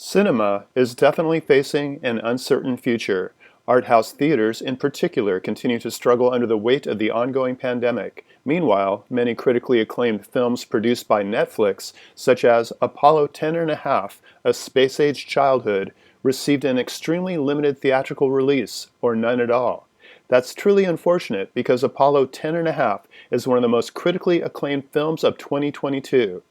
Cinema is definitely facing an uncertain future. Art house theaters, in particular, continue to struggle under the weight of the ongoing pandemic. Meanwhile, many critically acclaimed films produced by Netflix, such as Apollo 10 and a Half, A Space-Age Childhood, received an extremely limited theatrical release, or none at all. That's truly unfortunate because Apollo 10 and a Half is one of the most critically acclaimed films of 2022.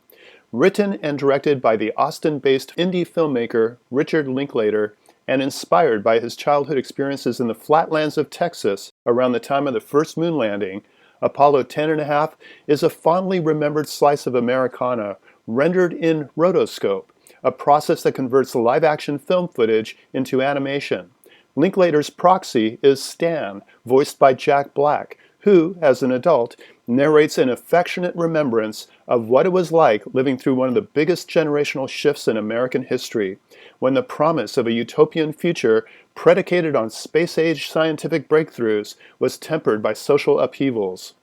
Written and directed by the Austin-based indie filmmaker Richard Linklater and inspired by his childhood experiences in the flatlands of Texas around the time of the first moon landing, Apollo 10 and a Half is a fondly remembered slice of Americana rendered in rotoscope, a process that converts live-action film footage into animation. Linklater's proxy is Stan, voiced by Jack Black, who, as an adult, narrates an affectionate remembrance of what it was like living through one of the biggest generational shifts in American history, when the promise of a utopian future predicated on space-age scientific breakthroughs was tempered by social upheavals.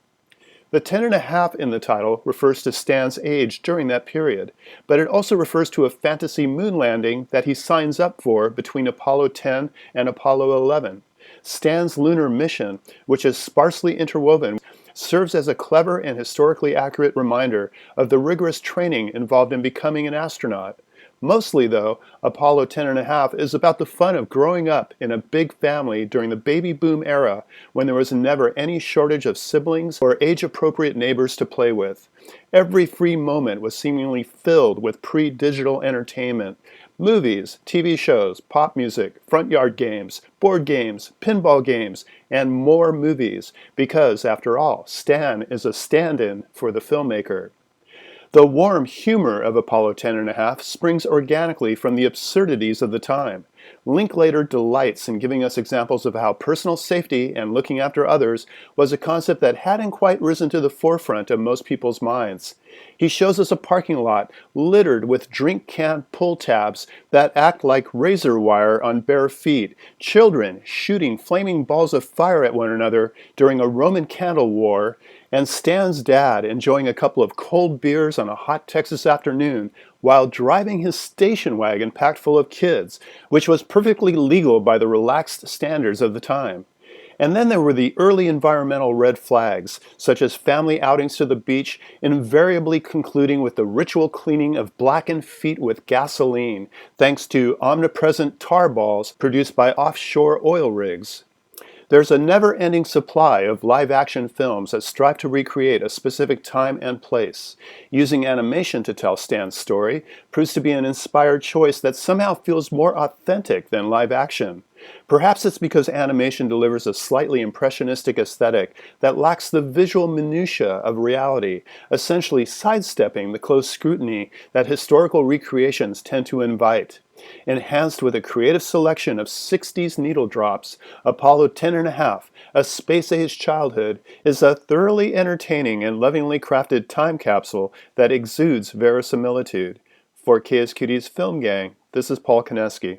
The 10 and a half in the title refers to Stan's age during that period, but it also refers to a fantasy moon landing that he signs up for between Apollo 10 and Apollo 11. Stan's lunar mission, which is sparsely interwoven, serves as a clever and historically accurate reminder of the rigorous training involved in becoming an astronaut. Mostly, though, Apollo 10 and a Half is about the fun of growing up in a big family during the baby boom era when there was never any shortage of siblings or age-appropriate neighbors to play with. Every free moment was seemingly filled with pre-digital entertainment. Movies, TV shows, pop music, front yard games, board games, pinball games, and more movies, because, after all, Stan is a stand-in for the filmmaker. The warm humor of Apollo 10 and a Half springs organically from the absurdities of the time. Linklater delights in giving us examples of how personal safety and looking after others was a concept that hadn't quite risen to the forefront of most people's minds. He shows us a parking lot littered with drink can pull tabs that act like razor wire on bare feet, children shooting flaming balls of fire at one another during a Roman candle war, and Stan's dad enjoying a couple of cold beers on a hot Texas afternoon while driving his station wagon packed full of kids, which was perfectly legal by the relaxed standards of the time. And then there were the early environmental red flags, such as family outings to the beach, invariably concluding with the ritual cleaning of blackened feet with gasoline, thanks to omnipresent tar balls produced by offshore oil rigs. There's a never-ending supply of live-action films that strive to recreate a specific time and place. Using animation to tell Stan's story proves to be an inspired choice that somehow feels more authentic than live action. Perhaps it's because animation delivers a slightly impressionistic aesthetic that lacks the visual minutiae of reality, essentially sidestepping the close scrutiny that historical recreations tend to invite. Enhanced with a creative selection of 60s needle drops, Apollo 10 and a Half, A Space-Age Childhood, is a thoroughly entertaining and lovingly crafted time capsule that exudes verisimilitude. For KSQD's Film Gang, this is Paul Koneski.